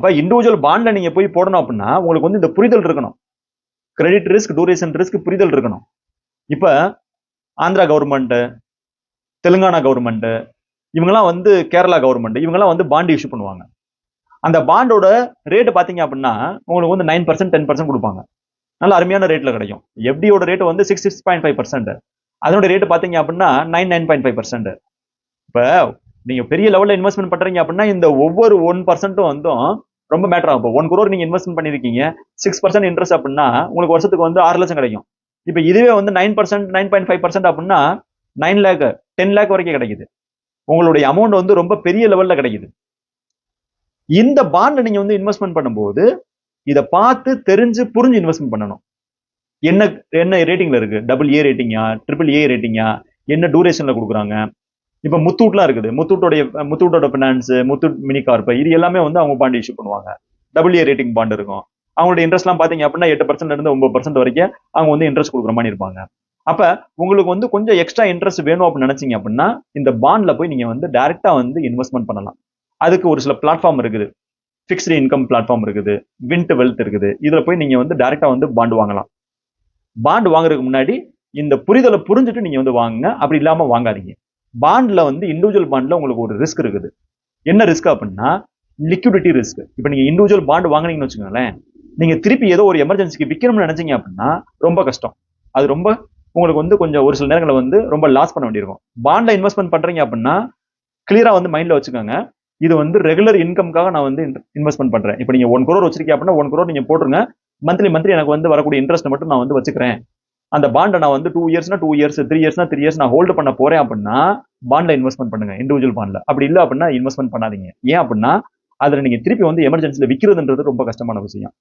அப்ப இண்டிவிஜுவல் பாண்ட்ல நீங்க போய் போடணும் அப்படின்னா உங்களுக்கு வந்து இந்த புரிதல் இருக்கணும். கிரெடிட் ரிஸ்க், டூரேஷன் ரிஸ்க் புரிதல் இருக்கணும். இப்ப ஆந்திரா கவர்மெண்ட், தெலுங்கானா கவர்மெண்ட், இவங்கெல்லாம் வந்து கேரளா கவர்மெண்ட், இவங்கெல்லாம் வந்து பாண்ட் இஷ்யூ பண்ணுவாங்க. அந்த பாண்டோட ரேட் பாத்தீங்க அப்படின்னா உங்களுக்கு வந்து 9% 10% கொடுப்பாங்க. நல்ல அருமையான ரேட்ல கிடைக்கும். எஃப்டியோட ரேட் வந்து 6.5%. அதனோட ரேட் பாத்தீங்க அப்படின்னா 9.5%. இப்ப நீங்க பெரிய லெவல்ல இன்வெஸ்ட்மெண்ட் பண்றீங்க அப்படின்னா இந்த ஒவ்வொரு 1% வந்து ரொம்ப மேட்டர் ஆகும். 1 crore நீங்க இன்வெஸ்ட்மெண்ட் பண்ணிருக்கீங்க, 6% இன்ட்ரெஸ்ட் அப்படின்னா உங்களுக்கு வருஷத்துக்கு வந்து 6 லட்சம் கிடைக்கும். இப்ப இதுவே வந்து 9%, 9.5% அப்படின்னா 9 lakh 10 lakh வரைக்கும் கிடைக்குது. உங்களுடைய அமௌண்ட் வந்து ரொம்ப பெரிய லெவல்ல கிடைக்குது. இந்த பாண்ட்ல நீங்க வந்து இன்வெஸ்ட்மெண்ட் பண்ணும்போது இதை பார்த்து தெரிஞ்சு புரிஞ்சு இன்வெஸ்ட்மெண்ட் பண்ணணும். என்ன என்ன ரேட்டிங்ல இருக்கு, AA ரேட்டிங்கா, AAA ரேட்டிங்கா, என்ன டூரேஷன்ல கொடுக்குறாங்க. இப்ப முத்தூட்லாம் இருக்குது, முத்தூட்டோட பினான்ஸ், முத்தூட் மினி கார்ப், இது எல்லாமே வந்து அவங்க பாண்ட் இஷ்யூ பண்ணுவாங்க. AA ரேட்டிங் பாண்ட் இருக்கும். அவங்களுடைய இன்ட்ரெஸ்ட் எல்லாம் பாத்தீங்க அப்படின்னா 8% இருந்து 9% வரைக்கும் அவங்க வந்து இன்ட்ரெஸ்ட் கொடுக்குற மாதிரி இருப்பாங்க. அப்ப உங்களுக்கு வந்து கொஞ்சம் எக்ஸ்ட்ரா இன்ட்ரெஸ்ட் வேணும் அப்படின்னு நினைச்சீங்க அப்படின்னா இந்த பாண்ட்ல போய் நீங்க வந்து டைரக்டா வந்து இன்வெஸ்ட்மெண்ட் பண்ணலாம். அதுக்கு ஒரு சில பிளாட்ஃபார்ம் இருக்குது. ஃபிக்ஸ்டு இன்கம் பிளாட்ஃபார்ம் இருக்குது, விண்ட் வெல்த் இருக்குது. இதுல போய் நீங்க வந்து டைரக்டா வந்து பாண்ட் வாங்கலாம். பாண்ட் வாங்குறதுக்கு முன்னாடி இந்த புரிதலை புரிஞ்சுட்டு நீங்க வந்து வாங்குங்க. அப்படி இல்லாம வாங்காதீங்க. பாண்ட்ல வந்து இண்டிவிஜுவல் பாண்ட்ல உங்களுக்கு ஒரு ரிஸ்க் இருக்குது. என்ன ரிஸ்க் அப்படின்னா லிக்விடிட்டி ரிஸ்க். இப்ப நீங்க இண்டிவிஜுவல் பாண்ட் வாங்கினீங்கன்னு வச்சுக்கோங்களேன், நீங்க திருப்பி ஏதோ ஒரு எமர்ஜென்சிக்கு விற்கணும்னு நினைச்சீங்க அப்படின்னா ரொம்ப கஷ்டம். அது ரொம்ப உங்களுக்கு வந்து கொஞ்சம் ஒரு சில நேரங்களில் வந்து ரொம்ப லாஸ் பண்ண வேண்டியிருக்கும். பாண்ட்ல இன்வெஸ்ட்மெண்ட் பண்றீங்க அப்படின்னா கிளியரா வந்து மைண்ட்ல வச்சுக்கோங்க, இது வந்து ரெகுலர் இன்கம்காக நான் வந்து இன்வெஸ்ட்மெண்ட் பண்றேன். இப்போ நீங்க 1 crore வச்சிருக்கீங்க அப்படின்னா 1 crore நீங்க போட்டுருங்க. மந்த்லி எனக்கு வந்து வரக்கூடிய இன்ட்ரெஸ்ட் மட்டும் நான் வந்து வச்சுக்கிறேன். அந்த பாண்டை நான் வந்து 2 yearsனா 2 years, 3 yearsனா 3 years நான் ஹோல்டு பண்ண போறேன் அப்படின்னா பாண்ட்ல இன்வெஸ்ட்மெண்ட் பண்ணுங்க, இண்டிவிஜுவல் பாண்ட்ல. அப்படி இல்லை அப்படின்னா இன்வெஸ்ட்மெண்ட் பண்ணாதீங்க. ஏன் அப்படின்னா அதுல நீங்க திருப்பி வந்து எமர்ஜென்சில விற்கிறதுன்றது ரொம்ப கஷ்டமான விஷயம்.